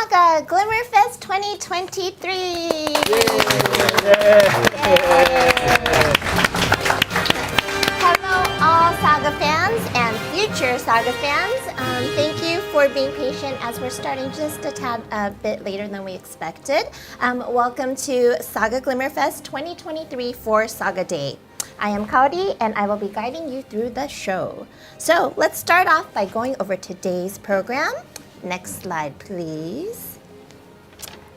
SaGa Glimmerfest 2023! Hello all SaGa fans and future SaGa fans. Thank you for being patient as we're starting just a tad bit later than we expected. Welcome to SaGa Glimmerfest 2023 for SaGa Day. I am Kaori and I will be guiding you through the show. So let's start off by going over today's program. Next slide, please.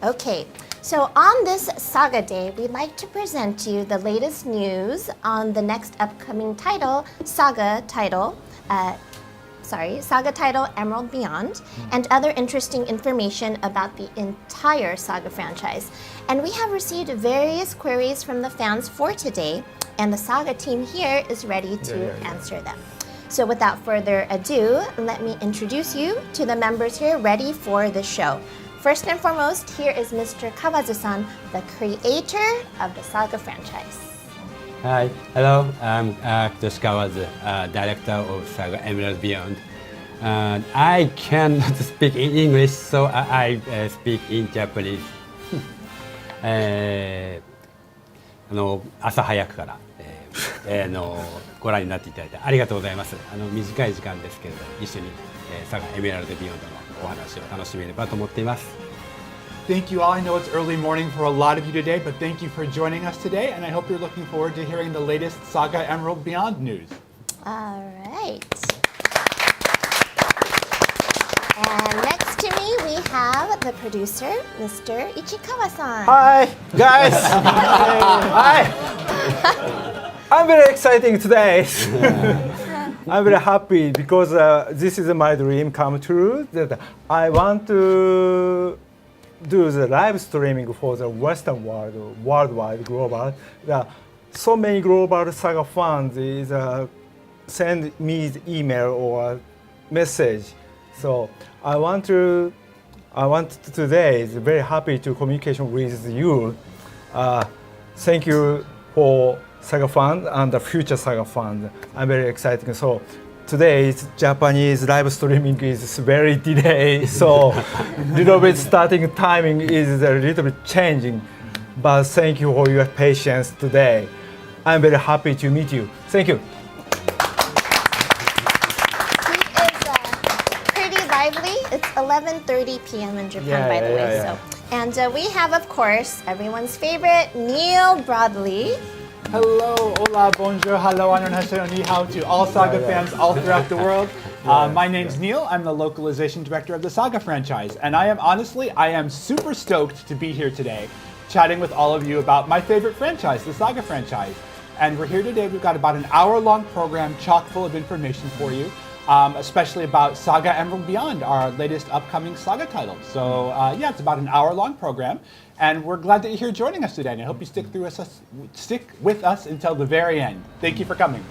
Okay, so on this SaGa Day, we'd like to present you the latest news on the next upcoming title, SaGa title Emerald Beyond, and other interesting information about the entire SaGa franchise. And we have received various queries from the fans for today, and the SaGa team here is ready to answer them. So without further ado, let me introduce you to the members here ready for the show. First and foremost, here is Mr. Kawazu-san, the creator of the SaGa franchise. Hi, hello, I'm Akitoshi Kawazu, director of SaGa Emerald Beyond. I cannot speak in English, so I speak in Japanese. 朝早くからご覧になっていただいてありがとうございます。短い時間ですけれど一緒にSaGa Emerald Beyond のお話を楽しめればと思っています。Thank you all. I know it's early morning for a lot of you today, but thank you for joining us today, and I hope you're looking forward to hearing the latest SaGa Emerald Beyond news. All right. And next to me, we have the producer, Mr. Ichikawa-san. Hi, guys. Hi. I'm very excited today. I'm very happy because this is my dream come true. That I want to do the live streaming for the Western world, worldwide, global. So many global SaGa fans is send me the email or message. So I want today is very happy to communication with you. Thank you for SaGa fans and the future SaGa fans. I'm very excited. So today's Japanese live streaming is very delayed, so little bit starting timing is a little bit changing. But thank you for your patience today. I'm very happy to meet you. Thank you. It's 11:30 p.m. in Japan, by the way. So, and we have, of course, everyone's favorite, Neil Broadley. Hello, hola, bonjour, hello, annyeonghaseyo, ni hao to all SaGa fans all throughout the world. My name's Neil. I'm the localization director of the SaGa franchise, and I am super stoked to be here today, chatting with all of you about my favorite franchise, the SaGa franchise. And we're here today. We've got about an hour-long program chock full of information for you. Especially about SaGa Emerald Beyond, our latest upcoming SaGa title. So yeah, it's about an hour-long program, and we're glad that you're here joining us today. And I hope you stick with us until the very end. Thank you for coming.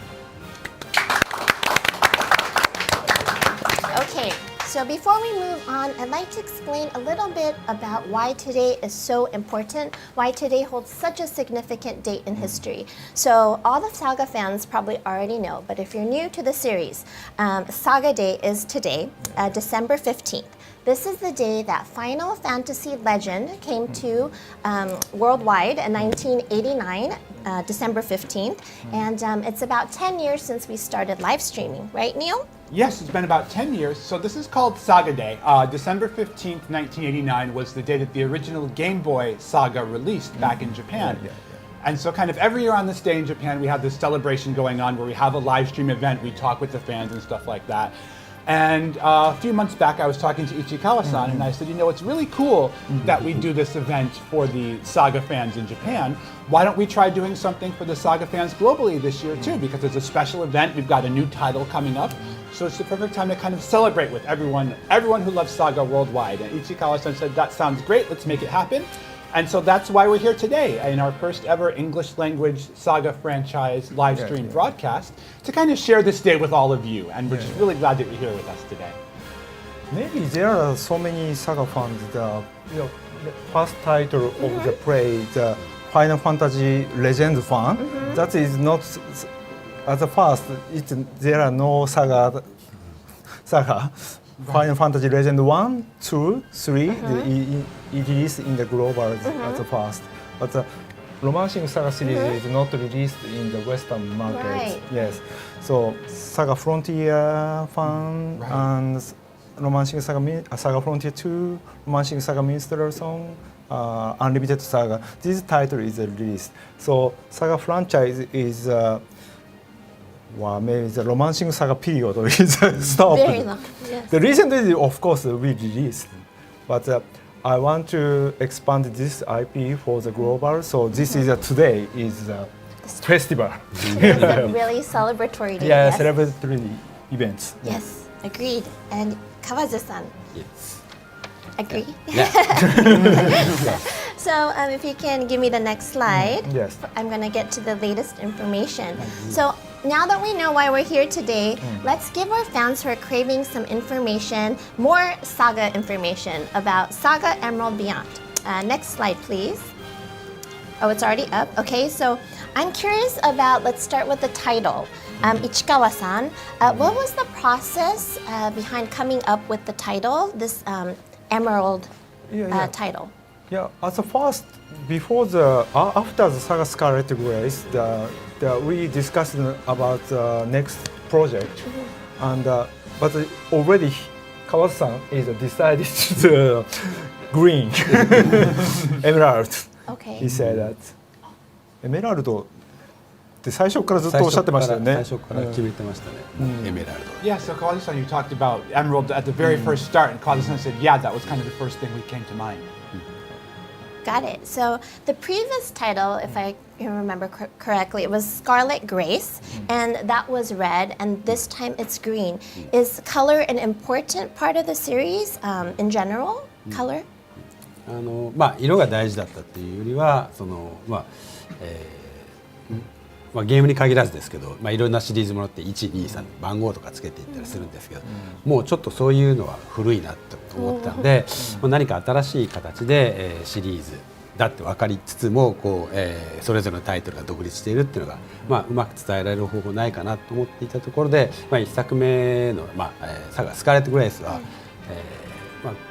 Okay, so before we move on, I'd like to explain a little bit about why today is so important, why today holds such a significant date in history. So all the SaGa fans probably already know, but if you're new to the series, SaGa Day is today, December 15th. This is the day that Final Fantasy Legend came to worldwide in 1989, December 15th. And it's about 10 years since we started live streaming, right, Neil? Yes, it's been about 10 years. So this is called SaGa Day. December 15th, 1989 was the day that the original Game Boy Saga released back in Japan. And so kind of every year on this day in Japan, we have this celebration going on where we have a live stream event, we talk with the fans and stuff like that. And a few months back, I was talking to Ichikawa-san, and I said, you know, it's really cool that we do this event for the SaGa fans in Japan. Why don't we try doing something for the SaGa fans globally this year, too? Because it's a special event. We've got a new title coming up. So it's the perfect time to kind of celebrate with everyone who loves SaGa worldwide. And Ichikawa-san said, that sounds great. Let's make it happen. And so that's why we're here today in our first ever English language SaGa franchise live stream broadcast to kind of share this day with all of you. And we're just really glad that you're here with us today. Maybe there are so many SaGa fans. The first title of the play, the Final Fantasy Legends fan. That is not at the first. There are no SaGa Final Fantasy Legend 1, 2, 3, it is in the global as the first. But the Romancing Saga series is not released in the Western market. Right. Yes. So SaGa Frontier fan and Romancing Saga, SaGa Frontier 2, Romancing Saga Minstrel Song, Unlimited Saga. This title is released. So SaGa Franchise is maybe the Romancing Saga period is stopped. Very long. Yes. The recently, of course, we released, but I want to expand this IP for the global. So this is today is a festival. It's a really celebratory day. Yeah, yes. celebratory events. Yes, agreed. And Kawazu-san, Yes. agree? Yeah. So if you can give me the next slide. Yes. I'm going to get to the latest information. So now that we know why we're here today, let's give our fans who are craving some information, more SaGa information about SaGa Emerald Beyond. Next slide, please. Oh, it's already up. Okay, so I'm curious about, let's start with the title. Ichikawa-san, what was the process behind coming up with the title, this Emerald title? Yeah, as a first, before the after the SaGa Scarlet Grace, we discussed about the next project, and but already Kawazu-san is decided to green emerald. Okay. He said that エメラルドって最初からずっとおっしゃってましたよね。最初から決めてましたね。エメラルド。Yeah, so Kawazu-san, you talked about emerald at the very first start, and Kawazu-san said, yeah, that was kind of the first thing we came to mind. Got it. So the previous title, if I remember correctly, it was Scarlet Grace, and that was red, and this time it's green. Is color an important part of the series in general? Color? 色が大事だったっていうよりはゲームに限らずですけど、いろんなシリーズものって123番号とかつけていったりするんですけど、もうちょっとそういうのは古いなと思ったんで、何か新しい形で、シリーズだって分かりつつもそれぞれのタイトルが独立しているっていうのが、うまく伝えられる方法ないかなと思っていたところで、1作目のSaGaスカーレット・グレイスは、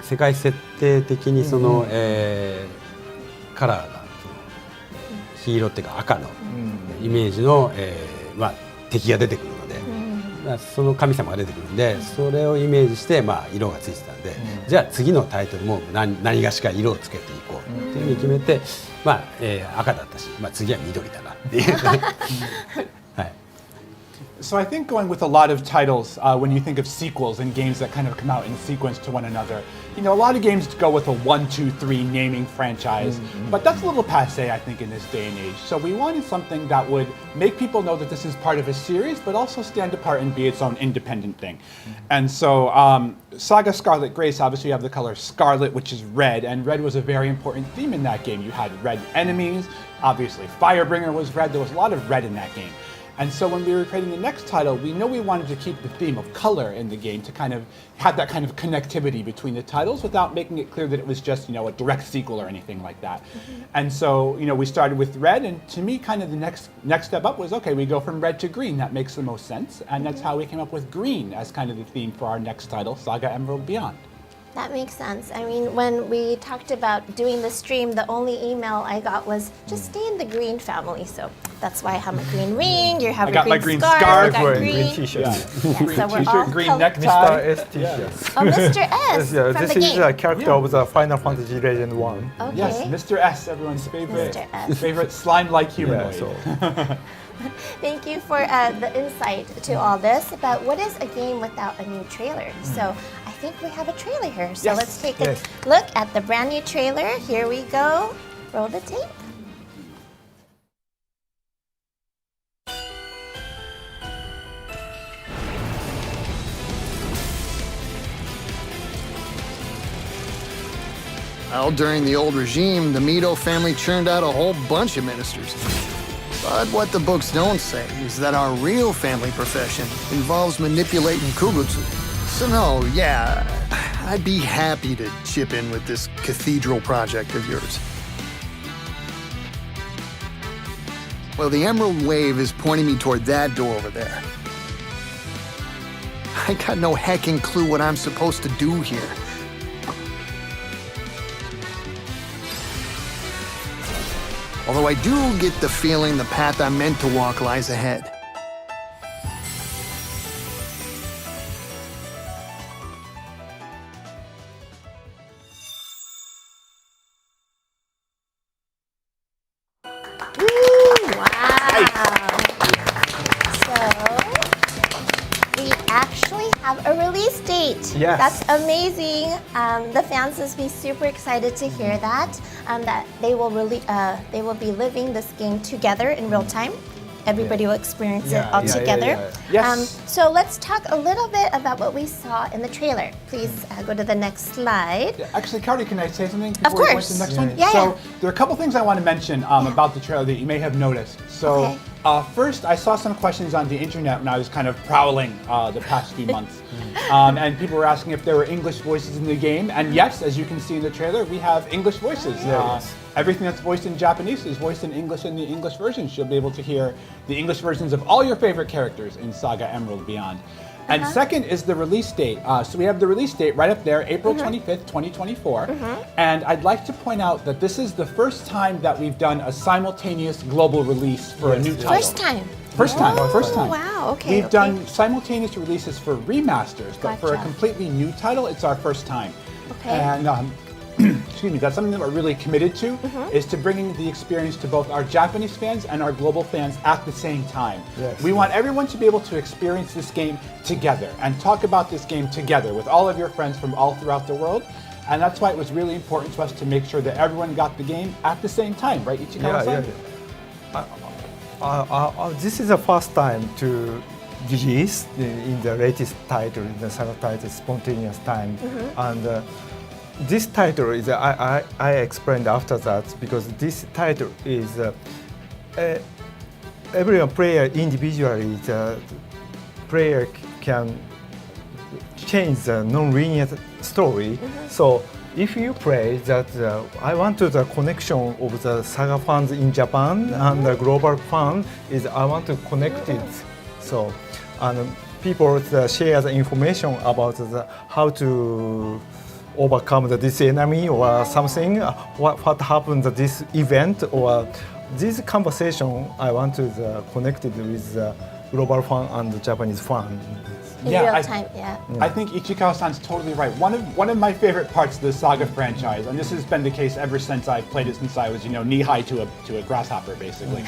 世界設定的にその、カラーが黄色っていうか赤のイメージの、敵が出てくるので、その神様が出てくるんで、それをイメージして、色がついてたんで、じゃあ次のタイトルも何がしか色をつけていこうっていうふうに決めて、赤だったし、次は緑だなっていう。はい。So I think going with a lot of titles, when you think of sequels and games that kind of come out in sequence to one another, a lot of games go with a 1, 2, 3 naming franchise, but that's a little passé, I think, in this day and age. So we wanted something that would make people know that this is part of a series, but also stand apart and be its own independent thing. And so SaGa Scarlet Grace, obviously you have the color scarlet, which is red, and red was a very important theme in that game. You had red enemies, obviously Firebringer was red, there was a lot of red in that game. And so when we were creating the next title, we know we wanted to keep the theme of color in the game to kind of have that kind of connectivity between the titles without making it clear that it was just, a direct sequel or anything like that. And so, we started with red, and to me, kind of the next step up was, okay, we go from red to green. That makes the most sense. And that's how we came up with green as kind of the theme for our next title, SaGa Emerald Beyond. That makes sense. I mean, when we talked about doing the stream, the only email I got was just stay in the green family. So that's why I have my green ring. You have I got a green my green scarf. scarf. I got green T-shirt. Yeah, so we're T-shirt, all green necktie. Mr. S T-shirts. Oh, Mr. S Yeah, from this the is game. a character of the Final Fantasy Legend 1. Okay. Yes, Mr. S, everyone's favorite, Mr. S. favorite slime-like Yeah, humanoid. so Thank you for the insight to all this. But what is a game without a new trailer? So I think we have a trailer here. So Yes. let's take a look at the brand new trailer. Here we go. Roll the tape. Well, during the old regime, the Mito family churned out a whole bunch of ministers. But what the books don't say is that our real family profession involves manipulating Kugutsu. So no, yeah, I'd be happy to chip in with this cathedral project of yours. Well, the Emerald Wave is pointing me toward that door over there. I got no hecking clue what I'm supposed to do here. Although I do get the feeling the path I'm meant to walk lies ahead. A release date. Yes. That's amazing. The fans must be super excited to hear that. That they will be living this game together in real time. Everybody will experience it all together. Yes. So let's talk a little bit about what we saw in the trailer. Please go to the next slide. Yeah, actually, Kaori, can I say something Of before we go to course. the next one? Yeah, So yeah. there are a couple things I want to mention about the trailer that you may have noticed. So first, I saw some questions on the internet when I was kind of prowling the past few months. And people were asking if there were English voices in the game. And yes, as you can see in the trailer, we have English voices. Everything that's voiced in Japanese is voiced in English in the English versions. You'll be able to hear the English versions of all your favorite characters in SaGa Emerald Beyond. And second is the release date. So we have the release date right up there, April 25th, 2024. And I'd like to point out that this is the first time that we've done a simultaneous global release for a new title. First time. First time. First time. Wow. Okay. We've done simultaneous releases for remasters, but for a Gotcha. completely new title, it's our first time. Okay. And excuse me, that's something that we're really committed to, is to bringing the experience to both our Japanese fans and our global fans at the same time. Yes. We want everyone to be able to experience this game together and talk about this game together with all of your friends from all throughout the world. And that's why it was really important to us to make sure that everyone got the game at the same time, right, Ichikawa-san? This is the first time to release in the latest title, in the SaGa title, spontaneous time. And this title is, I explained after that, because this title is every player individually, the player can change the non-linear story. So if you play that, I want to the connection of the SaGa fans in Japan and the global fan is I want to connect it. So, and people share the information about how to overcome this enemy or something, what happened at this event, or this conversation I want to connect it with the global fan and the Japanese fan. In real time, I think Ichikawa-san's totally right. One of my favorite parts of the SaGa franchise, and this has been the case ever since I've played it since I was, knee-high to a grasshopper, basically.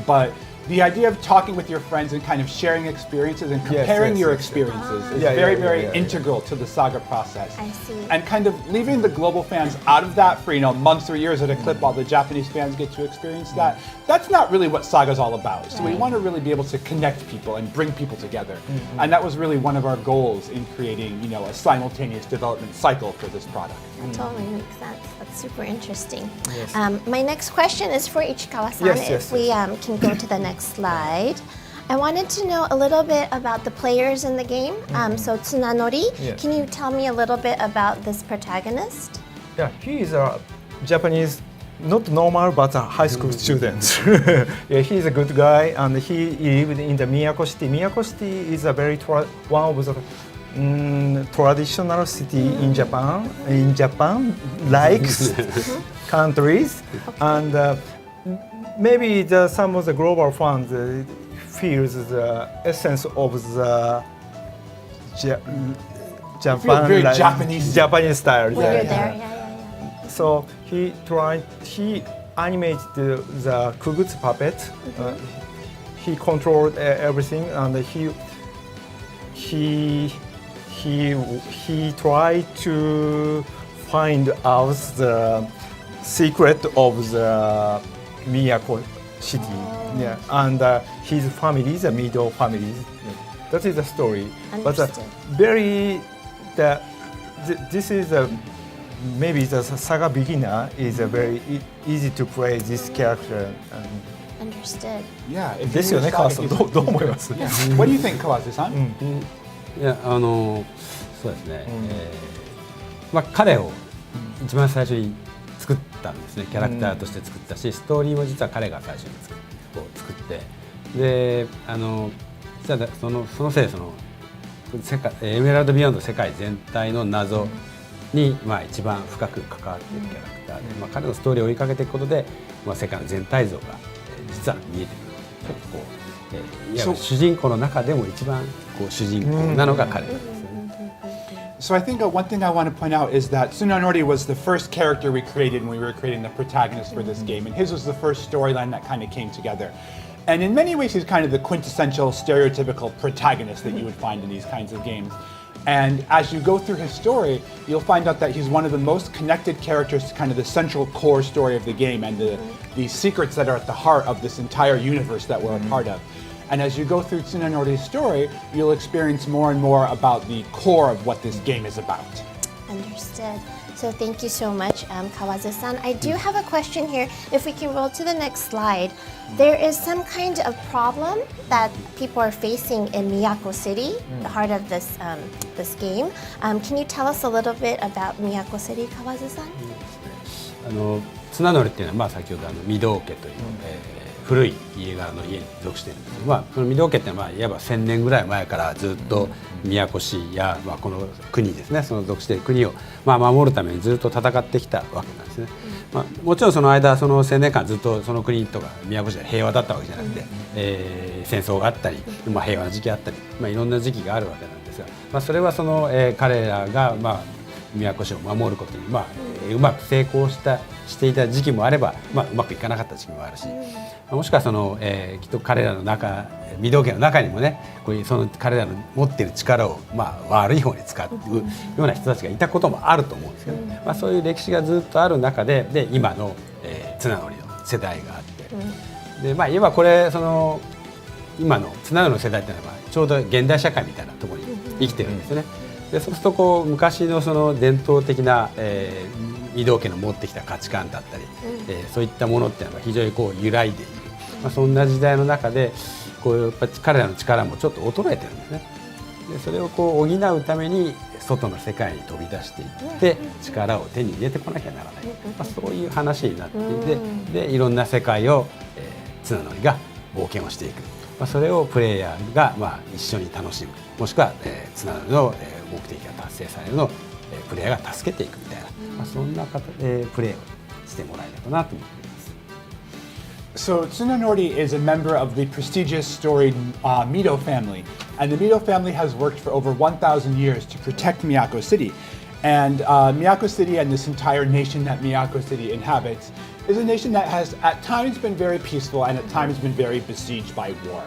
But the idea of talking with your friends and kind of sharing experiences and comparing your experiences is very integral to the SaGa process. I see. And kind of leaving the global fans out of that for months or years at a clip while the Japanese fans get to experience that, that's not really what SaGa's all about. So we want to really be able to connect people and bring people together. And that was really one of our goals in creating, a simultaneous development cycle for this product. That totally makes sense. That's super interesting. Yes. My next question is for Ichikawa-san. If we can go to the next slide. I wanted to know a little bit about the players in the game. So Tsunanori, can you tell me a little bit about this protagonist? Yeah, he is a Japanese, not normal, but a high school student. He's a good guy, and he lived in the Miyako City. Miyako City is a very one of the traditional city in Japan. In Japan-like countries, and maybe some of the global fans feels the essence of the Japan, very Japanese style. When you're there, So he animated the Kugutsu puppet. He controlled everything, and he tried to find out the secret of the Miyako City. And his family, the Mido family. That is the story. Understood. But this is maybe the SaGa beginner is a very easy to play this character. Understood. Yeah. ですよね、川さん。どう思います？ What do you think, Kawazu-san? いやそうですね、彼を一番最初に作ったんですね。キャラクターとして作ったし、ストーリーも実は彼が最初に作って、で実はそのせいでエメラルド・ビヨンド世界全体の謎に、一番深く関わっているキャラクターで、彼のストーリーを追いかけていくことで、世界の全体像が実は見えてくる。ちょっとこう、いわば主人公の中でも一番こう主人公なのが彼なんですよね。So I think one thing I want to point out is that Tsunanori was the first character we created when we were creating the protagonist for this game, and his was the first storyline that kind of came together. And in many ways, he's kind of the quintessential, stereotypical protagonist that you would find in these kinds of games. And as you go through his story, you'll find out that he's one of the most connected characters to kind of the central core story of the game and the secrets that are at the heart of this entire universe that we're a part of. And as you go through Tsunanori's story, you'll experience more and more about the core of what this game is about. Understood. So thank you so much, Kawazu-san. I do have a question here. If we can roll to the next slide, there is some kind of problem that people are facing in Miyako City, the heart of this game. Can you tell us a little bit about Miyako City, Kawazu-san? 綱乗りっていうのは、先ほど御堂家という、古い家柄の家に属しているんですけど、その御堂家っていうのは、いわば1000年ぐらい前からずっと宮古市や、この国ですね、その属している国を、守るためにずっと戦ってきたわけなんですね。もちろんその間、その1000年間ずっとその国とか宮古市は平和だったわけじゃなくて、戦争があったり、平和な時期があったり、いろんな時期があるわけなんですが、それはその、彼らが、宮古市を守ることに、うまく成功していた時期もあれば、うまくいかなかった時期もあるし、もしくはその、きっと彼らの中、御堂家の中にもね、こういうその彼らの持っている力を、悪い方に使うような人たちがいたこともあると思うんですけど、そういう歴史がずっとある中で、今の、綱乗りの世代があって、で、いわばこれその今の綱乗りの世代っていうのはちょうど現代社会みたいなところに生きてるんですよね。でそうするとこう昔のその伝統的な、御堂家の持ってきた価値観だったり、そういったものっていうのが非常にこう揺らいでいる、そんな時代の中でこうやっぱり彼らの力もちょっと衰えてるんですね。でそれをこう補うために外の世界に飛び出していって力を手に入れてこなきゃならない、そういう話になっていて、でいろんな世界を、綱乗りが冒険をしていく、それをプレイヤーが一緒に楽しむ、もしくは、綱乗りの、目的が達成されるのを、プレイヤーが助けていくみたいな、そんな形でプレイをしてもらえればなと思っています。So Tsunanori is a member of the prestigious storied Mito family, and the Mito family has worked for over 1,000 years to protect Miyako City. And Miyako City and this entire nation that Miyako City inhabits is a nation that has at times been very peaceful and at times been very besieged by war.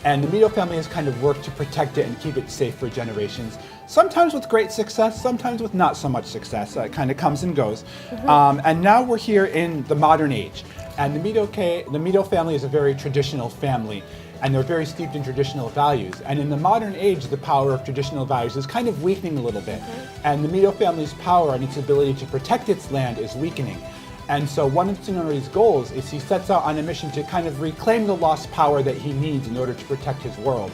And the Mito family has kind of worked to protect it and keep it safe for generations, sometimes with great success, sometimes with not so much success. It kind of comes and goes. And now we're here in the modern age. And the Mito family is a very traditional family, and they're very steeped in traditional values. And in the modern age, the power of traditional values is kind of weakening a little bit. And the Mito family's power and its ability to protect its land is weakening. And so one of Tsunanori's goals is he sets out on a mission to kind of reclaim the lost power that he needs in order to protect his world.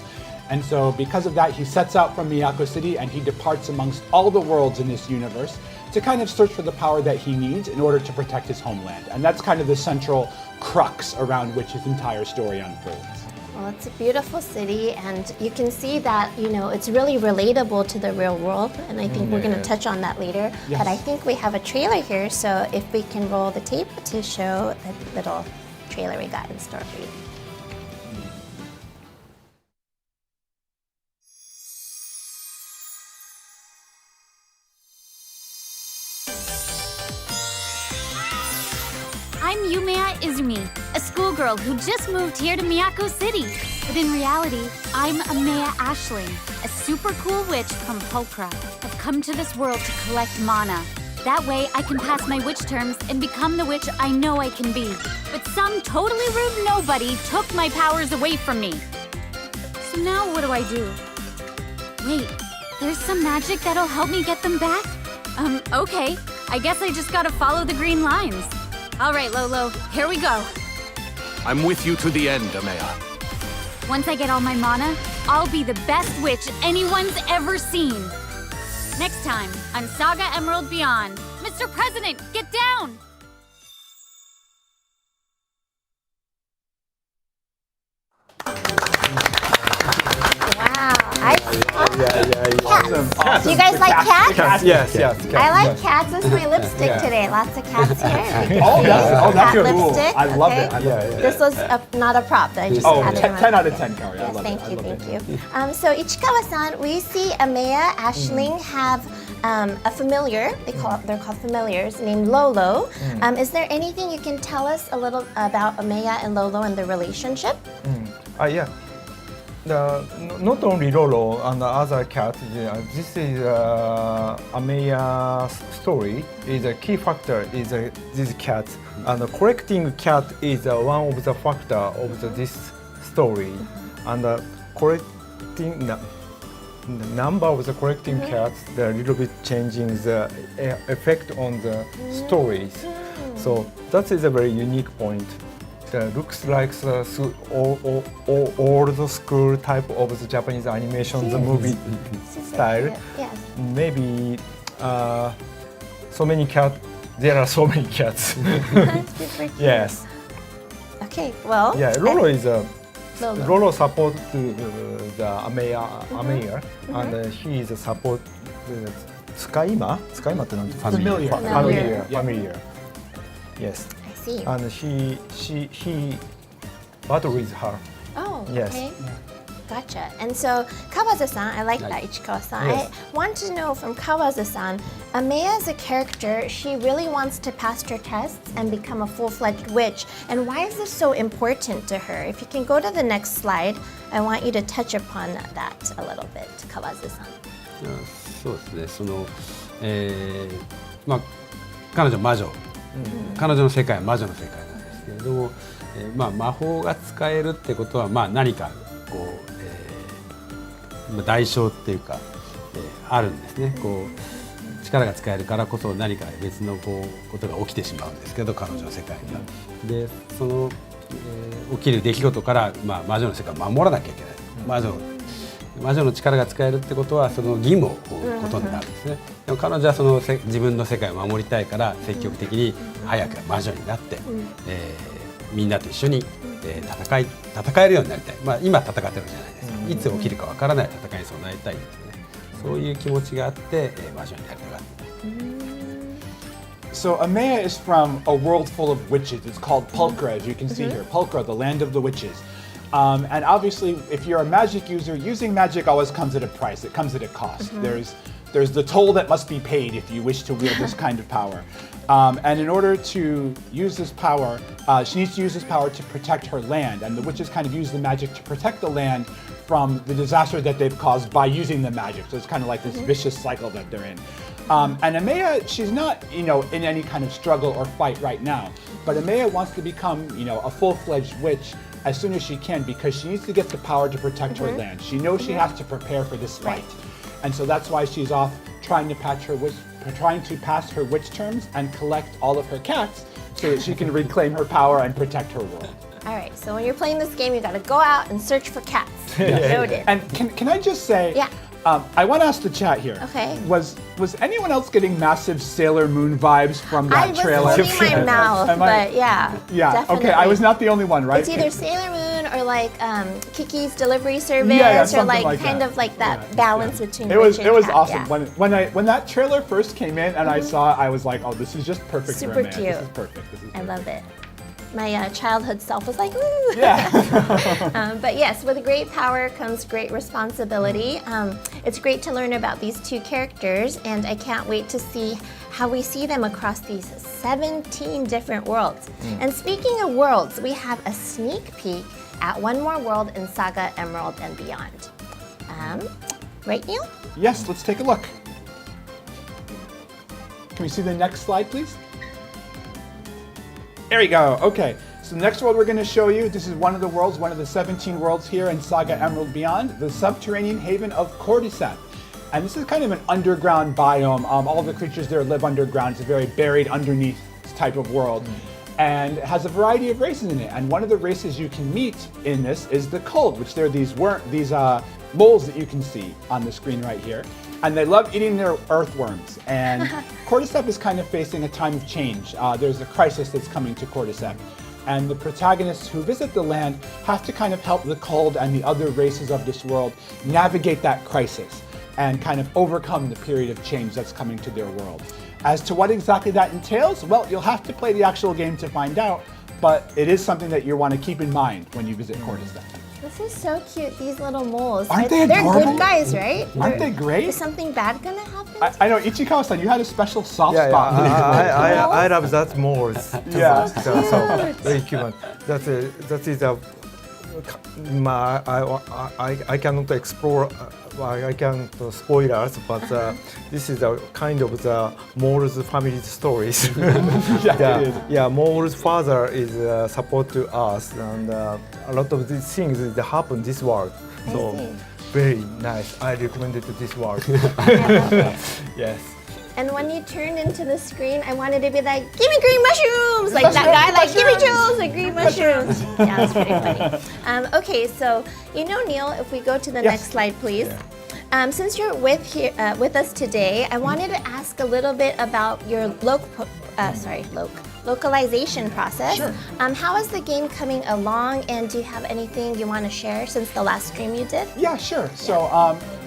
And so because of that, he sets out from Miyako City and he departs amongst all the worlds in this universe to kind of search for the power that he needs in order to protect his homeland. And that's kind of the central crux around which his entire story unfolds. Well, it's a beautiful city, and you can see that, it's really relatable to the real world, and I think we're going to touch on that later. Yes. But I think we have a trailer here, so if we can roll the tape to show the little trailer we got in store for you. I'm Yumeya Izumi, a schoolgirl who just moved here to Miyako City. But in reality, I'm Amaya Ashling, a super cool witch from Pulchra. I've come to this world to collect mana. That way I can pass my witch terms and become the witch I know I can be. But some totally rude nobody took my powers away from me. So now what do I do? Wait, there's some magic that'll help me get them back? Okay. I guess I just gotta follow the green lines. All right, Lolo, here we go. I'm with you to the end, Amaya. Once I get all my mana, I'll be the best witch anyone's ever seen. Next time on SaGa Emerald Beyond. Mr. President, get down! Wow, I Awesome. Awesome. Do you guys The like cats? cats? Yes, yes. I like cats. That's my lipstick Yeah. today. Lots of cats here. I can Oh, see that's cat your lipstick. I love okay. it. I love Yeah, it. yeah. This was not a prop. That I just Oh, had it 10, in my 10 out of pocket. 10, Kaori. I Yes, love thank it. I you, love thank it. you. So Ichikawa-san, we see Amaya, Ashling have a familiar. They're called familiars named Lolo. Is there anything you can tell us a little about Amaya and Lolo and their relationship? Yeah. Not only Lolo and the other cat. This is Ameya's story. Is a key factor. Is this cat, and correcting cat is one of the factor of this story, and correcting the number of the correcting cats, they're a little bit changing the effect on the stories. So that is a very unique point. Looks like the old school type of the Japanese animation, the movie style. Yes. Maybe so many cats. There are so many cats. That's super cute. Yes. Okay. Well. Yeah. Lolo is a Lolo. Lolo support the Ameya, and he is a support Tsukaima. Tsukaima ってなんて Familiar. Familiar. Yeah. Familiar. Yes. I see. And he battle with her. Oh, Yes. okay. Gotcha. And so, Kawazu-san, I like that, Ichikawa-san. Yes. I want to know from Kawazu-san, Amaya as a character, she really wants to pass her tests and become a full-fledged witch. And why is this so important to her? If you can go to the next slide, I want you to touch upon that a little bit, Kawazu-san. そうですね。まあ彼女魔女、彼女の世界は魔女の世界なんですけれども、まあ魔法が使えるってことはまあ何かこう、代償っていうか、あるんですね。こう力が使えるからこそ何か別のことが起きてしまうんですけど、彼女の世界には。でその、起きる出来事から、まあ、魔女の世界を守らなきゃいけない。魔女の力が使えるってことはその義務を負うことになるんですね。でも彼女はその自分の世界を守りたいから積極的に早く魔女になって、みんなと一緒に、戦えるようになりたい。まあ今戦ってるわけじゃないですか。いつ起きるかわからない戦いにそうなりたいんですよね。そういう気持ちがあって、魔女になりたかった。So Amaya is from a world full of witches. It's called Pulchra, as you can see here. Pulchra, the land of the witches. And obviously, if you're a magic user, using magic always comes at a price. It comes at a cost. There's the toll that must be paid if you wish to wield this kind of power. And in order to use this power, she needs to use this power to protect her land. And the witches kind of use the magic to protect the land from the disaster that they've caused by using the magic. So it's kind of like this vicious cycle that they're in. And Amaya, she's not, in any kind of struggle or fight right now. But Amaya wants to become, a full-fledged witch as soon as she can because she needs to get the power to protect her land. She knows she has to prepare for this fight. And so that's why she's off trying to pass her witch terms and collect all of her cats so that she can reclaim her power and protect her world. All right, so when you're playing this game, you got to go out and search for cats. Noted. And can I just say, Yeah. I want to ask the chat here. Okay. Was anyone else getting massive Sailor Moon vibes from I that was trailer? holding my mouth, but yeah. Yeah. Definitely. Okay. I was not the only one, right? It's either Sailor Moon or like Kiki's Delivery Service Yeah, or something like like kind that. of like that balance between It was witch and cat, awesome yeah. when that trailer first came in and I saw it. I was like, oh, this is just perfect Super for a man. cute. This is perfect. This is I perfect. love it. My childhood self was like, woo! Yeah. But yes, with great power comes great responsibility. It's great to learn about these two characters, and I can't wait to see how we see them across these 17 different worlds. And speaking of worlds, we have a sneak peek at one more world in SaGa Emerald and Beyond. Right, Neil? Yes. Let's take a look. Can we see the next slide, please? There we go. Okay. So the next world we're going to show you, this is one of the worlds, one of the 17 worlds here in SaGa Emerald Beyond, the subterranean haven of Cordyceps. And this is kind of an underground biome. All the creatures there live underground. It's a very buried underneath type of world. And it has a variety of races in it. And one of the races you can meet in this is the Cold, which they're these moles that you can see on the screen right here. And they love eating their earthworms. And Cordyceps is kind of facing a time of change. There's a crisis that's coming to Cordyceps. And the protagonists who visit the land have to kind of help the Cold and the other races of this world navigate that crisis. and kind of overcome the period of change that's coming to their world. As to what exactly that entails, well, you'll have to play the actual game to find out, but it is something that you want to keep in mind when you visit Kordistan. This is so cute, these little moles. Aren't they They're adorable? good guys, right? Aren't they great? Is something bad gonna happen? I know, Ichikawa-san, you had a special soft Yeah, spot. for these moles. I love that moles. Yeah. So very cute. That is a. I cannot explore. I can't spoilers, but this is a kind of the mole's family stories. Yeah, it is. Yeah, mole's father is support to us, and a lot of these things that happen in this world. So see. very nice. I recommend it to this world. Yes. And when you turned into the screen, I wanted to be like, give me green mushrooms! Like that guy, like, give me jewels, like green mushrooms. Yeah, that's pretty funny. Okay, so, Neil, if we go to the next slide, please. Since you're with us today, I wanted to ask a little bit about your localization process. Sure. How is the game coming along, and do you have anything you want to share since the last stream you did? Yeah, sure. So,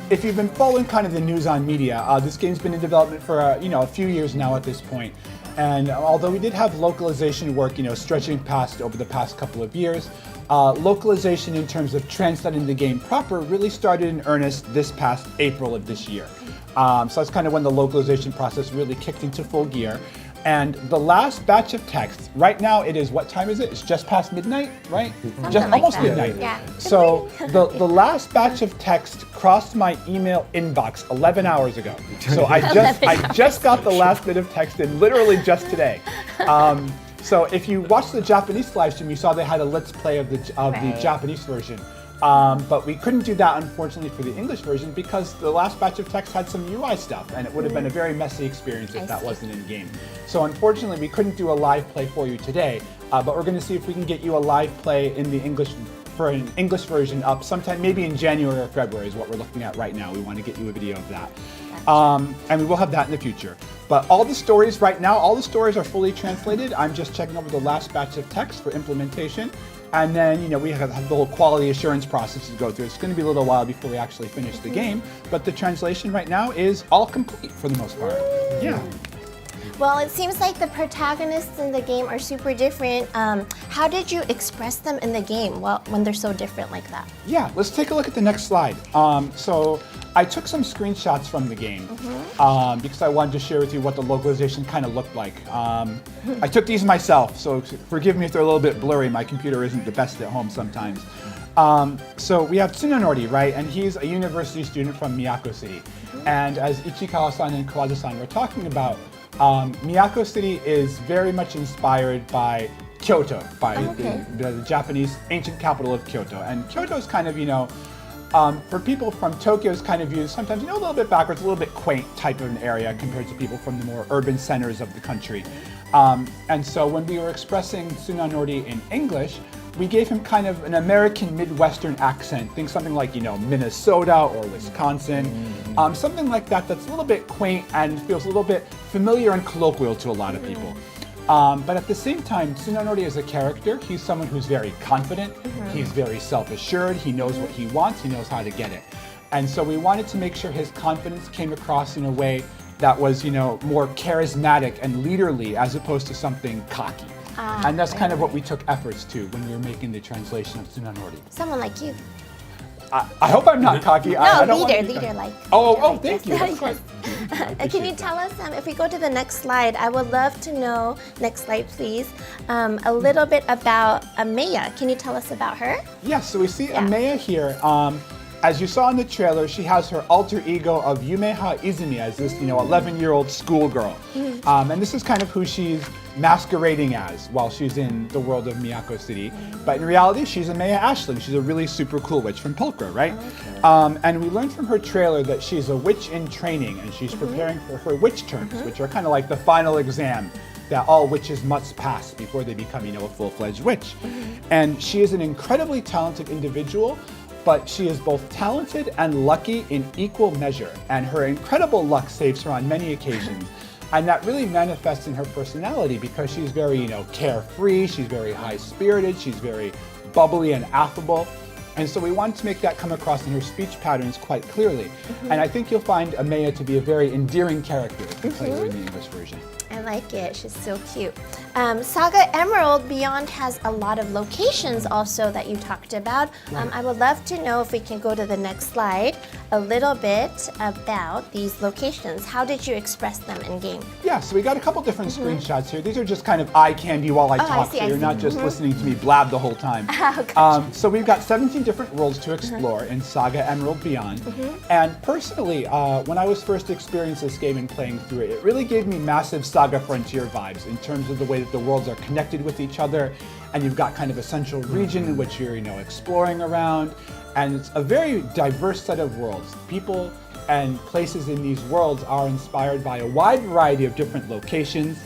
if you've been following kind of the news on media, this game's been in development for a few years now at this point. And although we did have localization work, stretching past over the past couple of years, localization in terms of translating the game proper really started in earnest this past April of this year. So that's kind of when the localization process really kicked into full gear. And the last batch of text, right now it is, what time is it? It's just past midnight, right? Just like almost that. midnight. Yeah. So the last batch of text crossed my email inbox 11 hours ago. So I just got the last bit of text in literally just today. So if you watched the Japanese live stream, you saw they had a let's play of the Japanese version. But we couldn't do that, unfortunately, for the English version because the last batch of text had some UI stuff, and it would have been a very messy experience if that wasn't in game. So unfortunately, we couldn't do a live play for you today, but we're going to see if we can get you a live play in the English for an English version up sometime, maybe in January or February is what we're looking at right now. We want to get you a video of that. And we will have that in the future. But all the stories right now, all the stories are fully translated. I'm just checking over the last batch of text for implementation. And then, we have the whole quality assurance process to go through. It's going to be a little while before we actually finish the game, but the translation right now is all complete for the most part. Yeah. Well, it seems like the protagonists in the game are super different. How did you express them in the game when they're so different like that? Yeah, let's take a look at the next slide. So I took some screenshots from the game because I wanted to share with you what the localization kind of looked like. I took these myself, so forgive me if they're a little bit blurry. My computer isn't the best at home sometimes. So we have Tsunanori, right? And he's a university student from Miyako City. And as Ichikawa-san and Kawazu-san were talking about, Miyako City is very much inspired by Kyoto, by the Japanese ancient capital of Kyoto. And Kyoto is kind of, for people from Tokyo, is kind of viewed sometimes, a little bit backwards, a little bit quaint type of an area compared to people from the more urban centers of the country. And so when we were expressing Tsunanori in English, we gave him kind of an American Midwestern accent. Think something like, Minnesota or Wisconsin. Something like that that's a little bit quaint and feels a little bit familiar and colloquial to a lot of people. But at the same time, Tsunanori as a character, he's someone who's very confident, he's very self-assured, he knows what he wants, he knows how to get it. And so we wanted to make sure his confidence came across in a way that was, more charismatic and leaderly as opposed to something cocky. And that's kind of what we took efforts to when we were making the translation of Tsunanori. Someone like you. I hope I'm not cocky. No, I don't leader like. like. Oh, thank you. Yes. Can you tell us, if we go to the next slide, I would love to know, next slide please, a little bit about Ameya. Can you tell us about her? Yes, so we see Ameya here. As you saw in the trailer, she has her alter ego of Yumeha Izumi as this, 11-year-old schoolgirl. And this is kind of who she's masquerading as while she's in the world of Miyako City. But in reality, she's Ameya Ashling. She's a really super cool witch from Pulchra, right? And we learned from her trailer that she's a witch in training and she's preparing for her witch terms, which are kind of like the final exam that all witches must pass before they become, a full-fledged witch. And she is an incredibly talented individual, but she is both talented and lucky in equal measure, and her incredible luck saves her on many occasions. And that really manifests in her personality because she's very, carefree, she's very high-spirited, she's very bubbly and affable. And so we wanted to make that come across in her speech patterns quite clearly. And I think you'll find Amaya to be a very endearing character if you play her in the English version. I like it. She's so cute. SaGa Emerald Beyond has a lot of locations also that you talked about. I would love to know if we can go to the next slide a little bit about these locations. How did you express them in game? Yeah, so we got a couple different screenshots here. These are just kind of eye candy while I talk, see, so you're not just listening to me blab the whole time. Gotcha. So we've got 17 different worlds to explore in SaGa Emerald Beyond. And personally, when I was first experiencing this game and playing through it, it really gave me massive SaGa Frontier vibes in terms of the way that the worlds are connected with each other. And you've got kind of a central region in which you're, exploring around. And it's a very diverse set of worlds. People and places in these worlds are inspired by a wide variety of different locations.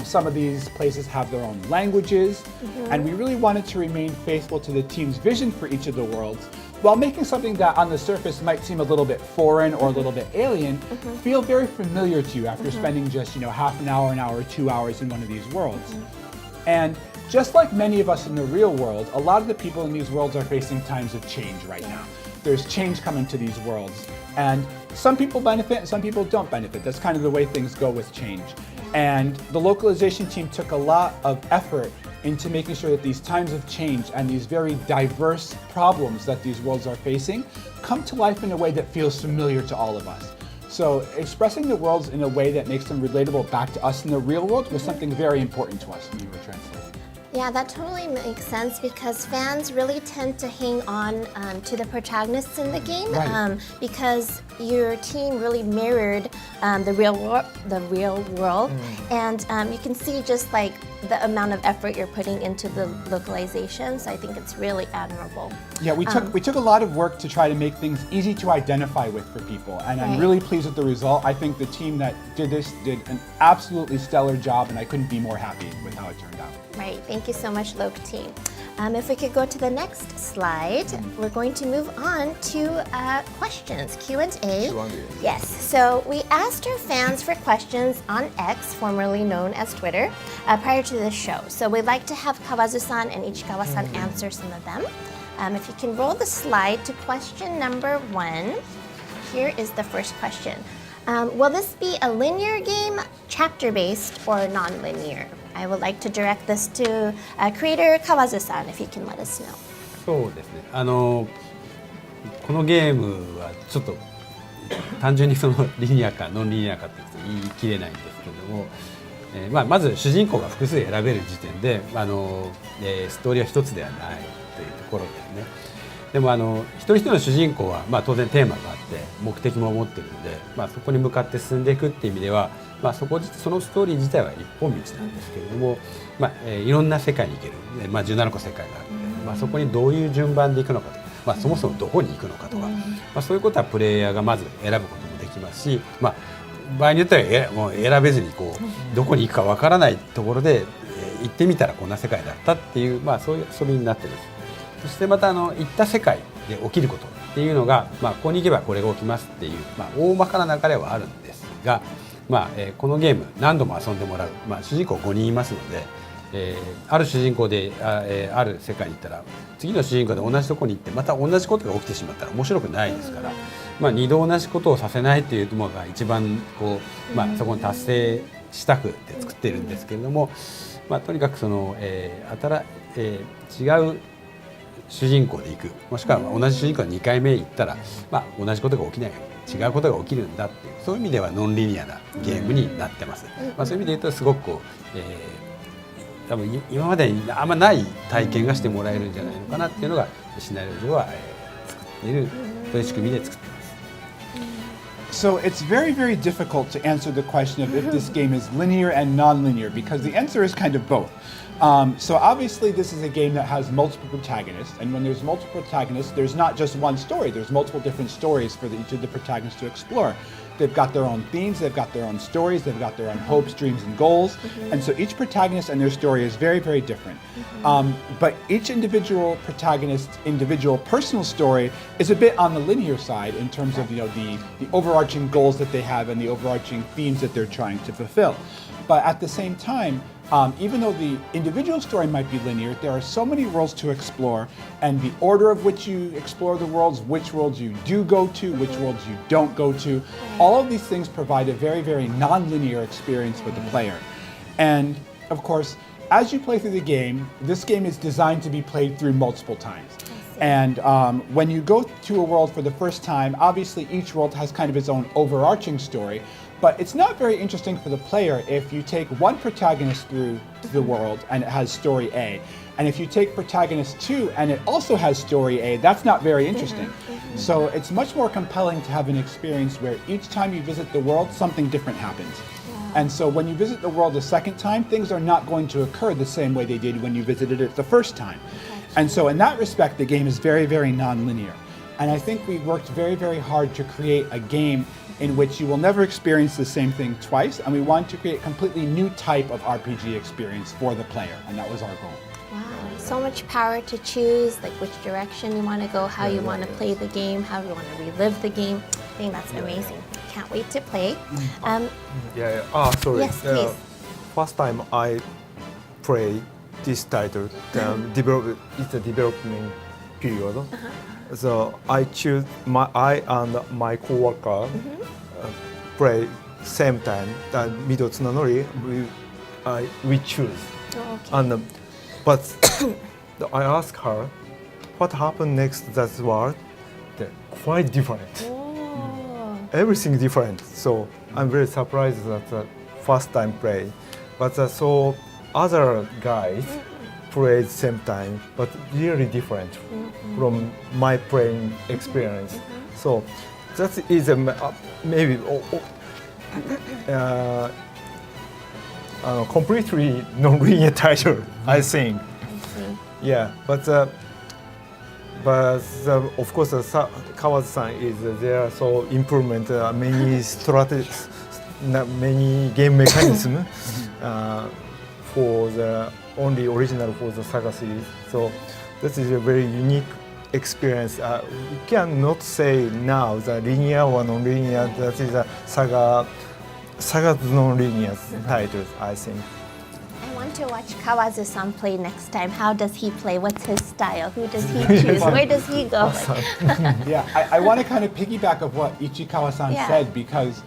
Some of these places have their own languages, and we really wanted to remain faithful to the team's vision for each of the worlds, while making something that on the surface might seem a little bit foreign or a little bit alien feel very familiar to you after spending just half an hour, 2 hours in one of these worlds. And just like many of us in the real world, a lot of the people in these worlds are facing times of change right now. There's change coming to these worlds, and some people benefit and some people don't benefit. That's kind of the way things go with change. And the localization team took a lot of effort into making sure that these times of change and these very diverse problems that these worlds are facing come to life in a way that feels familiar to all of us. So expressing the worlds in a way that makes them relatable back to us in the real world was something very important to us when we were translating. Yeah, that totally makes sense because fans really tend to hang on to the protagonists in the game because your team really mirrored the real world, and you can see just like the amount of effort you're putting into the localization. So I think it's really admirable. Yeah, we took a lot of work to try to make things easy to identify with for people, and I'm really pleased with the result. I think the team that did this did an absolutely stellar job, and I couldn't be more happy with how it turned out. Right, thank you so much, Loc team. If we could go to the next slide, we're going to move on to questions, Q&A. Yes, so we asked our fans for questions on X, formerly known as Twitter, prior to this show. So we'd like to have Kawazu-san and Ichikawa-san answer some of them. If you can roll the slide to question number 1, here is the first question. Will this be a linear game, chapter-based, or non-linear? I would like to direct this to creator Kawazu-san, if you can let us know. そうですね。このゲームはちょっと単純にそのリニアかノンリニアかって言い切れないんですけれども、まず主人公が複数選べる時点で、ストーリーは一つではないというところですね。でも一人一人の主人公は、当然テーマがあって目的も持っているので、そこに向かって進んでいくっていう意味では、そのストーリー自体は一本道なんですけれども、いろんな世界に行ける、17個世界があるので、そこにどういう順番で行くのかとか、そもそもどこに行くのかとか、そういうことはプレイヤーがまず選ぶこともできますし、場合によってはもう選べずにどこに行くかわからないところで行ってみたらこんな世界だったっていう、そういう遊びになっています。そしてまた行った世界で起きることっていうのが、ここに行けばこれが起きますっていう、大まかな流れはあるんですが、このゲーム何度も遊んでもらう、主人公5人いますので、ある主人公である世界に行ったら次の主人公で同じところに行ってまた同じことが起きてしまったら面白くないですから、2度同じことをさせないというのが一番そこに達成したくて作っているんですけれども、とにかくその、違う主人公で行く、もしくは同じ主人公が2回目行ったら、同じことが起きない、違うことが起きるんだっていう、そういう意味ではノンリニアなゲームになってます。そういう意味で言うとすごく多分今までにあんまない体験がしてもらえるんじゃないのかなっていうのがシナリオ上は作っているという仕組みで作ってます。So it's very, very difficult to answer the question of if this game is linear and non-linear because the answer is kind of both. So obviously this is a game that has multiple protagonists, and when there's multiple protagonists, there's not just one story, there's multiple different stories for each of the protagonists to explore. They've got their own themes, they've got their own stories, they've got their own hopes, dreams, and goals, and so each protagonist and their story is very, very different. But each individual protagonist's individual personal story is a bit on the linear side in terms of the overarching goals that they have and the overarching themes that they're trying to fulfill. But at the same time, even though the individual story might be linear, there are so many worlds to explore, and the order of which you explore the worlds, which worlds you do go to, which worlds you don't go to, all of these things provide a very, very non-linear experience for the player. And of course, as you play through the game, this game is designed to be played through multiple times. And when you go to a world for the first time, obviously each world has kind of its own overarching story, but it's not very interesting for the player if you take one protagonist through the world and it has story A. And if you take protagonist 2 and it also has story A, that's not very interesting. So it's much more compelling to have an experience where each time you visit the world, something different happens. And so when you visit the world a second time, things are not going to occur the same way they did when you visited it the first time. And so in that respect, the game is very, very non-linear. And I think we worked very, very hard to create a game in which you will never experience the same thing twice, and we wanted to create a completely new type of RPG experience for the player, and that was our goal. Wow, so much power to choose, like which direction you want to go, how you want to play the game, how you want to relive the game. I think that's amazing. Can't wait to play. Sorry. Yes, please. First time I play this title, it's a development period. So I and my coworker play same time. The Mido Tsunanori we choose. And but I ask her what happened next. That world, quite different. Everything different. So I'm very surprised that the first time play, but so other guys played same time, but really different from my playing experience. So that is maybe completely non-linear title, I think. Yeah, but of course, Kawazu-san is there, so implement many strategies, many game mechanism for the only original for the SaGa series. So this is a very unique experience. We cannot say now the linear or non-linear. That is a SaGa's non-linear titles, I think. I want to watch Kawazu-san play next time. How does he play? What's his style? Who does he choose? Where does he go? Yeah, I want to kind of piggyback of what Ichikawa-san said, because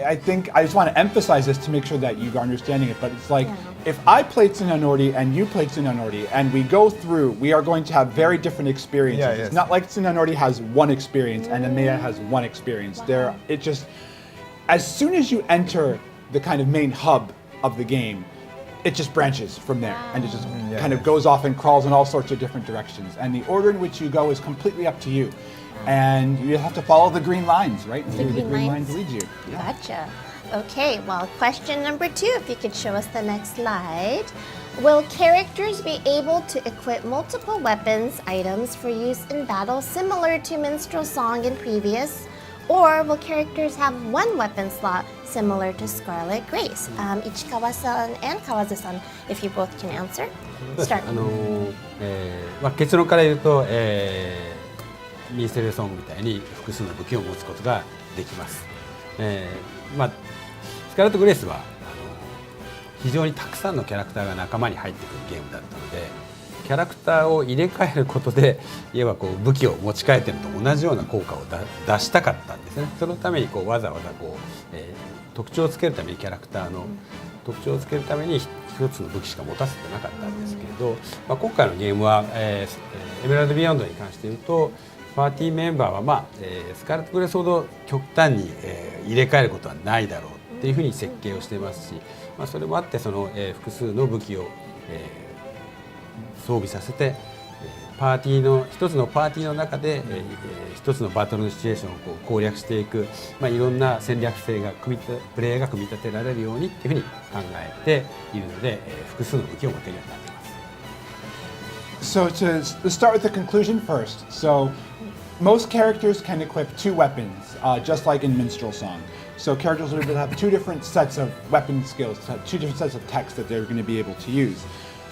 I think I just want to emphasize this to make sure that you're understanding it. But it's like, if I played Tsunanori and you played Tsunanori and we go through, we are going to have very different experiences. It's not like Tsunanori has one experience and Amaya has one experience. It just, as soon as you enter the kind of main hub of the game, it just branches from there, and it just kind of goes off and crawls in all sorts of different directions. And the order in which you go is completely up to you. And you have to follow the green lines, right? And the green lines lead you. Gotcha. Okay, well, question number 2, if you could show us the next slide. Will characters be able to equip multiple weapons, items for use in battle similar to Minstrel Song in previous? Or will characters have one weapon slot similar to Scarlet Grace? Ichikawa-san and Kawazu-san, if you both can answer. Start. 結論から言うと、ミンステルソングみたいに複数の武器を持つことができます。スカーレット・グレースは非常にたくさんのキャラクターが仲間に入ってくるゲームだったので、キャラクターを入れ替えることでいわば武器を持ち替えてるのと同じような効果を出したかったんですね。そのためにわざわざ特徴をつけるためにキャラクターの特徴をつけるために一つの武器しか持たせてなかったんですけれど、今回のゲームは、エメラルド・ビヨンドに関して言うとパーティーメンバーは、スカーレット・グレースほど極端に、入れ替えることはないだろうっていうふうに設計をしていますし、それもあって複数の武器を、装備させて一つのパーティーの中で、一つのバトルのシチュエーションを攻略していく、いろんな戦略性がプレイヤーが組み立てられるようにっていうふうに考えているので、複数の武器を持てるようになっています。So to start with the conclusion first. So most characters can equip 2 weapons, just like in Minstrel Song. So characters will have 2 different sets of weapon skills, 2 different sets of text that they're going to be able to use.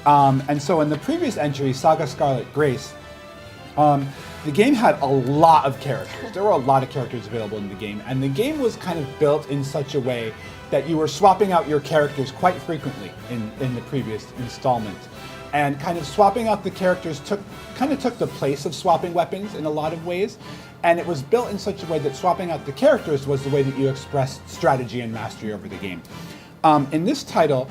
And so in the previous entry, SaGa Scarlet Grace, the game had a lot of characters. There were a lot of characters available in the game, and the game was kind of built in such a way that you were swapping out your characters quite frequently in the previous installment. And kind of swapping out the characters took the place of swapping weapons in a lot of ways. And it was built in such a way that swapping out the characters was the way that you expressed strategy and mastery over the game. In this title,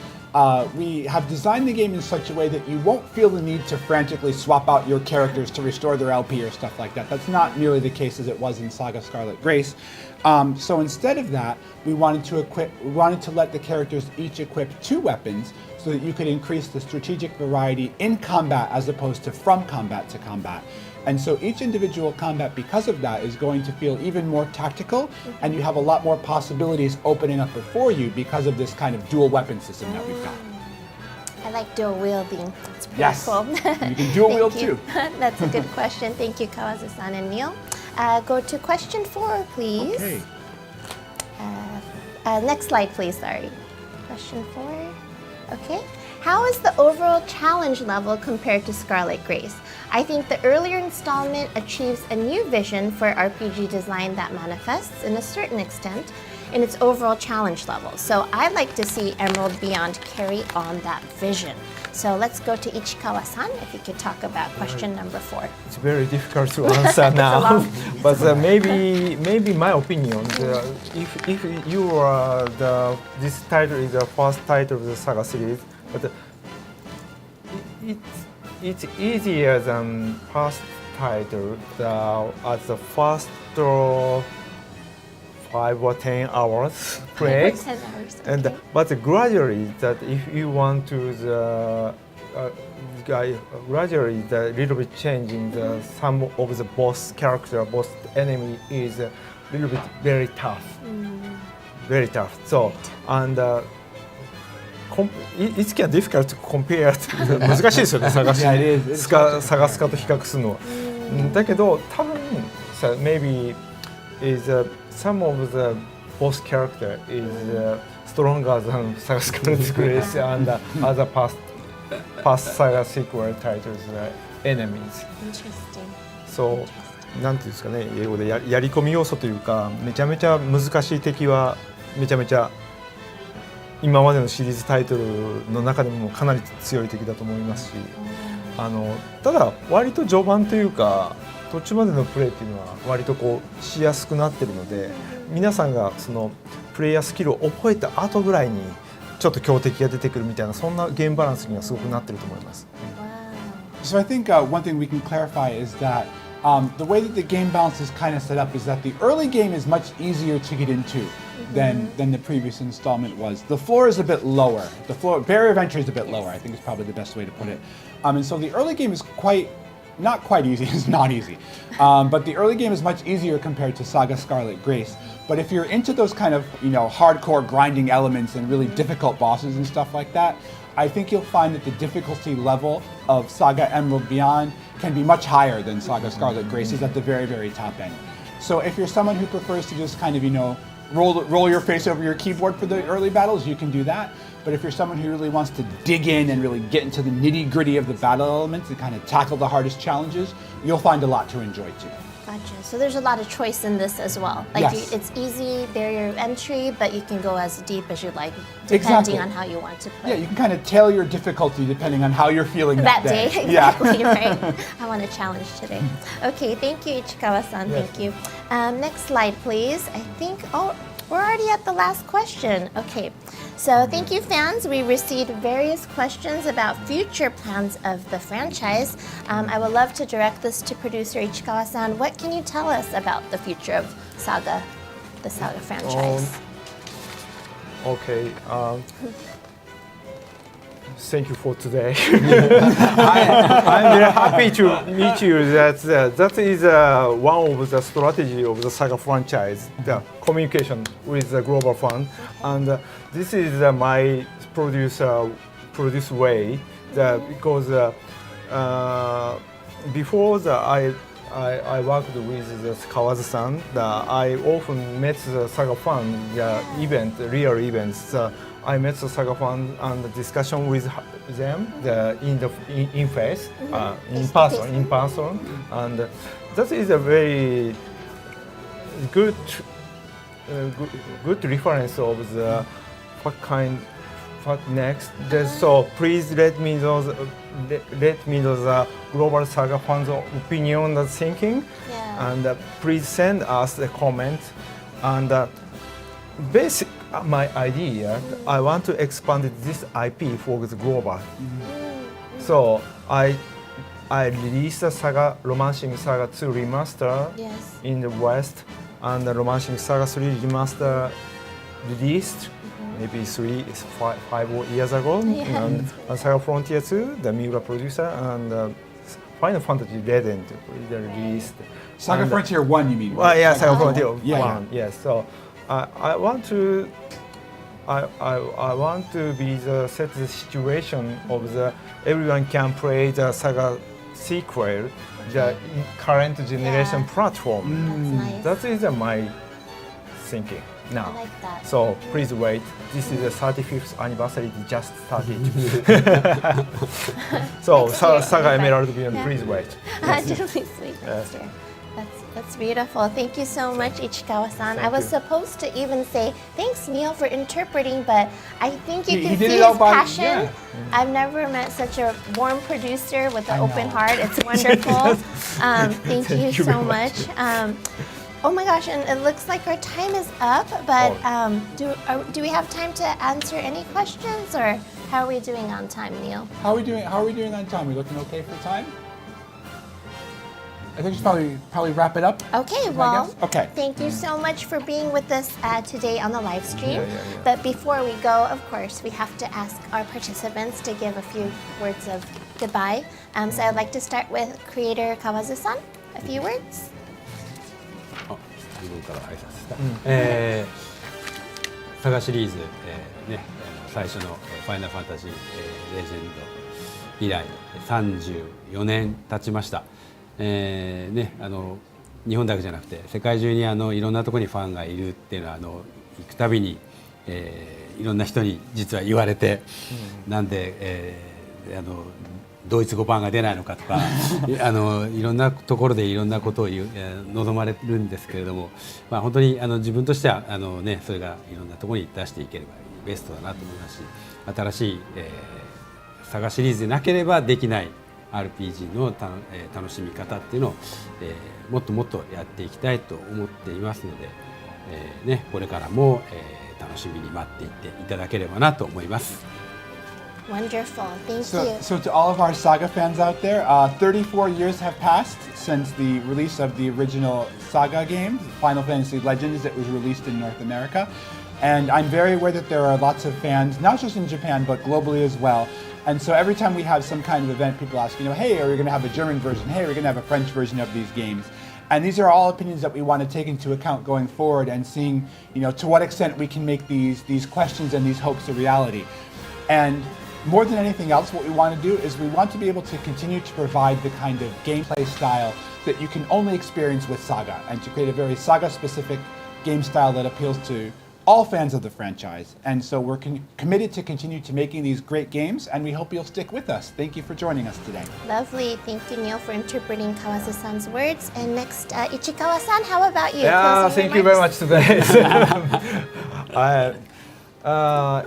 we have designed the game in such a way that you won't feel the need to frantically swap out your characters to restore their LP or stuff like that. That's not nearly the case as it was in SaGa Scarlet Grace. So instead of that, we wanted to let the characters each equip 2 weapons so that you could increase the strategic variety in combat as opposed to from combat to combat. And so each individual combat, because of that, is going to feel even more tactical, and you have a lot more possibilities opening up before you because of this kind of dual weapon system that we've got. I like dual wielding. It's pretty Yes, cool. you can dual wield Thank you. too. That's a good question. Thank you, Kawazu-san and Neil. Go to question 4, please. Okay. Next slide, please. Sorry. Question 4. Okay. How is the overall challenge level compared to Scarlet Grace? I think the earlier installment achieves a new vision for RPG design that manifests, in a certain extent, in its overall challenge level. So I'd like to see Emerald Beyond carry on that vision. So let's go to Ichikawa-san, if you could talk about question number 4. It's very difficult to answer now, but maybe my opinion, if you are this title is the first title of the SaGa series, but it's easier than past title as the first 5 or 10 hours play. 10 hours, okay. And but gradually that if you want to gradually the little bit changing the some of the boss character, boss enemy is a little bit very tough, very tough. So and it's kind of difficult to compare to 難しいですよね、探し Yeah, it is. 探すかと比較するのは。だけど多分さ maybe is some of the boss character is stronger than SaGa Scarlet Grace and other past SaGa sequel titles enemies. Interesting. So なんていうんですかね、英語でやり込み要素というか、めちゃめちゃ難しい敵はめちゃめちゃ今までのシリーズタイトルの中でもかなり強い敵だと思いますし、ただ割と序盤というか途中までのプレーっていうのは割とこうしやすくなってるので、皆さんがそのプレイヤースキルを覚えた後ぐらいにちょっと強敵が出てくるみたいな、そんなゲームバランスにはすごくなってると思います。So I think one thing we can clarify is that the way that the game balance is kind of set up is that the early game is much easier to get into than the previous installment was. The floor is a bit lower. The barrier of entry is a bit lower, I think is probably the best way to put it. And so the early game is not quite easy, it's not easy. But the early game is much easier compared to SaGa Scarlet Grace. But if you're into those kind of, hardcore grinding elements and really difficult bosses and stuff like that, I think you'll find that the difficulty level of SaGa Emerald Beyond can be much higher than SaGa Scarlet Grace is at the very, very top end. So if you're someone who prefers to just kind of, roll your face over your keyboard for the early battles, you can do that. But if you're someone who really wants to dig in and really get into the nitty-gritty of the battle elements and kind of tackle the hardest challenges, you'll find a lot to enjoy too. Gotcha. So there's a lot of choice in this as well. Like Yes. it's easy barrier of entry, but you can go as deep as you'd like, depending Exactly. on how you want to play. Yeah, you can kind of tailor your difficulty depending on how you're feeling that That day, Yeah. exactly, right. I want a challenge today. Okay, thank you, Ichikawa-san, thank you. Next slide, please. I think, we're already at the last question. Okay, so thank you, fans. We received various questions about future plans of the franchise. I would love to direct this to producer Ichikawa-san. What can you tell us about the future of SaGa, the SaGa franchise? Okay. Thank you for today. I'm very happy to meet you. That is one of the strategy of the SaGa franchise, the communication with the global fan, and this is my produce way. Because before I worked with the Kawazu-san. I often met the SaGa fan, real events. I met the SaGa fan and the discussion with them in face, in person, and that is a very good reference of the what next? So please let me know the global SaGa fans' opinion and thinking, Yeah. and please send us a comment. And basic my idea, I want to expand this IP for the global. So I released the SaGa Romancing SaGa 2 remaster Yes. in the West, and the Romancing SaGa 3 remaster released maybe 5 years ago. Yeah. And SaGa Frontier 2, the Miura producer, and Final Fantasy Legend released. SaGa And- Frontier 1, you mean? Well, yeah, SaGa Frontier Yeah, 1. Yes. So I want to. I want to be set the situation of the everyone can play the SaGa sequel, the current generation Yeah. platform. That's nice. That is my thinking now. I like that. So please wait. This is the 35th anniversary. It just started. So Next year. SaGa Emerald Beyond. Yeah. Please wait. Really sweet next year. That's beautiful. Thank you so much, Ichikawa-san. I was supposed to even say thanks, Neil, for interpreting, but I think you He can did see it all his by- passion. yeah. I've never met such a warm producer with an I open know. heart. It's wonderful. Thank you you so very much. much. Oh my gosh, and it looks like our time is up, but do we have time to answer any questions, or how are we doing on time, Neil? How are we doing on time? We looking okay for time? I think we should probably wrap it up. Okay, well, guess? Okay. thank you so much for being with us today on the live stream. Yeah. But before we go, of course, we have to ask our participants to give a few words of goodbye. So I'd like to start with creator Kawazu-san. A few words. 自分から挨拶ですか。SaGaシリーズ、ね、最初のファイナルファンタジー、レジェンド以来34年経ちました。ね、日本だけじゃなくて世界中にいろんなところにファンがいるっていうのは行くたびに、いろんな人に実は言われて、なんで、ドイツ語版が出ないのかとかいろんなところでいろんなことを望まれるんですけれども、まあ、本当に自分としてはね、それがいろんなところに出していければベストだなと思いますし、新しい、SaGaシリーズでなければできないRPG の楽しみ方っていうのを、もっともっとやっていきたいと思っていますので、ね、これからも、楽しみに待っていっていただければなと思います。Wonderful. Thank So, you. so to all of our SaGa fans out there, 34 years have passed since the release of the original SaGa game, Final Fantasy Legends, that was released in North America. And I'm very aware that there are lots of fans, not just in Japan, but globally as well. And so every time we have some kind of event, people ask, hey, are we going to have a German version? Hey, are we going to have a French version of these games? And these are all opinions that we want to take into account going forward and seeing, to what extent we can make these questions and these hopes a reality. And more than anything else, what we want to do is we want to be able to continue to provide the kind of gameplay style that you can only experience with SaGa, and to create a very SaGa-specific game style that appeals to all fans of the franchise. And so we're committed to continue to making these great games, and we hope you'll stick with us. Thank you for joining us today. Lovely. Thank you, Neil, for interpreting Kawazu-san's words. And next, Ichikawa-san, how about you? Yeah, Closing thank you very remarks? much today.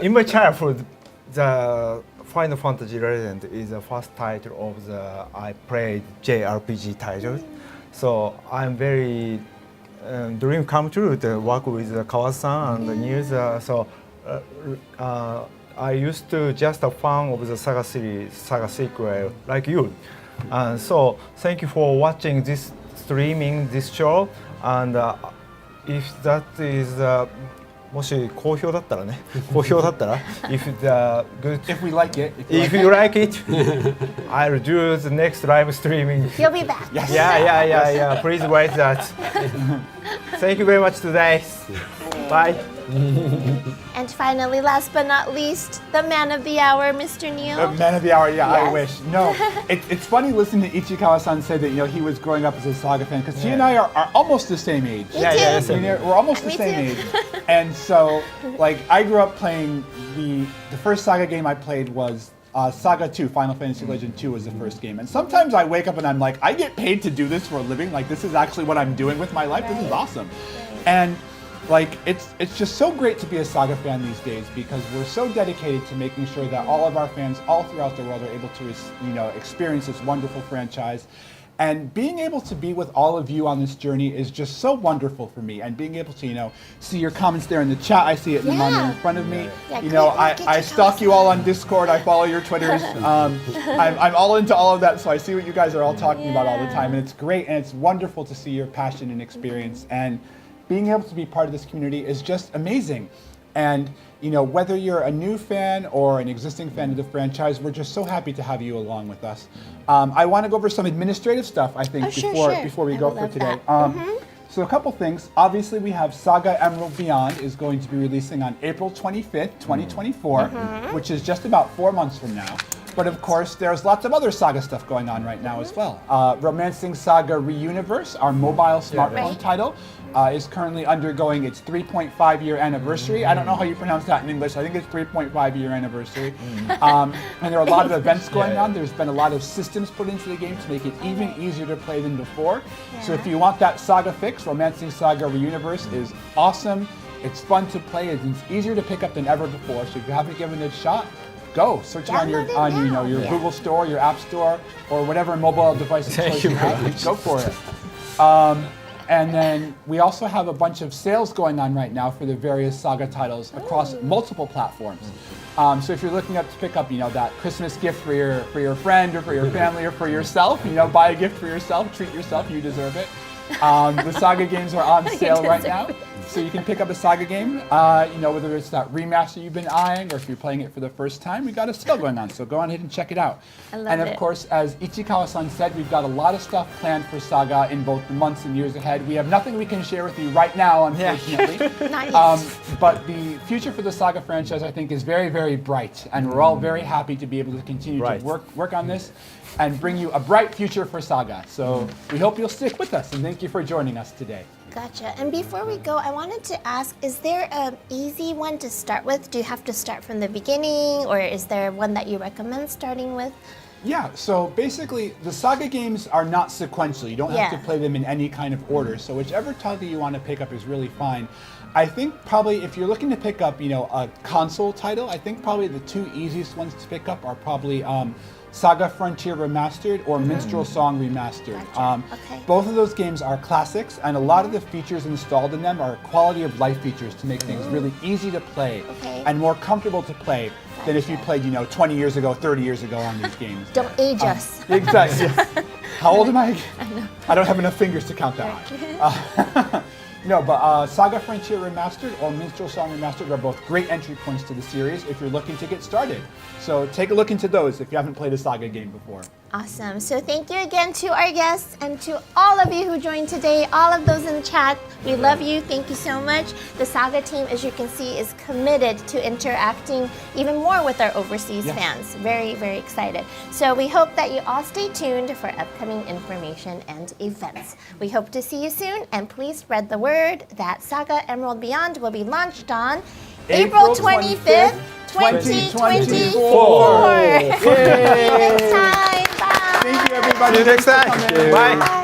In my childhood, the Final Fantasy Legend is the first title of I played JRPG title. So I'm very dream come true to work with Kawazu-san and Niels. So I used to just a fan of the SaGa series, SaGa sequel, like you. And so thank you for watching this streaming, this show. And if that is もし好評だったらね、好評だったら if the good If we like it. if you like it, I'll do the next live streaming. You'll be back. Yes. Yeah. Please wait that. Thank you very much today. Bye. And finally, last but not least, the man of the hour, Mr. Neil. The man of the hour, yeah, I Yes. wish. No, it's funny listening to Ichikawa-san say that he was growing up as a SaGa fan, because he and I are almost the same age. Me Yeah, too. We're almost the Me same too. age. And so, I grew up playing the first SaGa game I played was SaGa 2, Final Fantasy Legend 2 was the first game. And sometimes I wake up and I'm like, I get paid to do this for a living. Like, this is actually what I'm doing with my life. This is Right. awesome. And Like, it's just so great to be a SaGa fan these days because we're so dedicated to making sure that all of our fans all throughout the world are able to, experience this wonderful franchise. And being able to be with all of you on this journey is just so wonderful for me. And being able to, see your comments there in the chat. I see it in the monitor in front of me. I stalk you all on Discord. I follow your Twitters. I'm all into all of that, so I see what you guys are all talking about all the time. And it's great, and it's wonderful to see your passion and experience. And being able to be part of this community is just amazing. And whether you're a new fan or an existing fan of the franchise, we're just so happy to have you along with us. I want to go over some administrative stuff, I think, before we go for today. So a couple things. Obviously, we have SaGa Emerald Beyond is going to be releasing on April 25th, 2024, which is just about 4 months from now. But of course, there's lots of other SaGa stuff going on right now as well. Romancing SaGa Reuniverse, our mobile smartphone title, is currently undergoing its 3.5-year anniversary. I don't know how you pronounce that in English. I think it's 3.5-year anniversary. And there are a lot of events going on. There's been a lot of systems put into the game to make it even easier to play than before. So if you want that SaGa fix, Romancing SaGa Reuniverse is awesome. It's fun to play. It's easier to pick up than ever before. So if you haven't given it a shot, go search it on your Google Store, your App Store, or whatever mobile device of choice you have. Go for it. And then we also have a bunch of sales going on right now for the various SaGa titles across multiple platforms. So if you're looking to pick up, that Christmas gift for your friend or for your family or for yourself, buy a gift for yourself, treat yourself, you deserve it. The SaGa games are on sale right now. So you can pick up a SaGa game, whether it's that remaster you've been eyeing or if you're playing it for the first time, we've got a sale going on. So go on ahead and check it out. And of course, as Ichikawa-san said, we've got a lot of stuff planned for SaGa in both the months and years ahead. We have nothing we can share with you right now, unfortunately. But the future for the SaGa franchise, I think, is very, very bright. And we're all very happy to be able to continue to work on this and bring you a bright future for SaGa. So we hope you'll stick with us, and thank you for joining us today. Gotcha. And before we go, I wanted to ask, is there an easy one to start with? Do you have to start from the beginning, or is there one that you recommend starting with? Yeah, so basically, the SaGa games are not sequential. You don't have to play them in any kind of order. So whichever title you want to pick up is really fine. I think probably if you're looking to pick up, a console title, I think probably the two easiest ones to pick up are probably SaGa Frontier Remastered or Minstrel Song Remastered. Both of those games are classics, and a lot of the features installed in them are quality of life features to make things really easy to play and more comfortable to play than if you played, 20 years ago, 30 years ago on these games. Don't age us. Exactly. How old am I? I don't have enough fingers to count that high. No, but SaGa Frontier Remastered or Minstrel Song Remastered are both great entry points to the series if you're looking to get started. So take a look into those if you haven't played a SaGa game before. Awesome. So thank you again to our guests and to all of you who joined today, all of those in the chat. We love you. Thank you so much. The SaGa team, as you can see, is committed to interacting even more with our overseas fans. Very, very excited. So we hope that you all stay tuned for upcoming information and events. We hope to see you soon, and please spread the word that SaGa Emerald Beyond will be launched on April 25th, 2024. See you next time. Bye. Thank you, everybody. See you next time. Bye. Bye.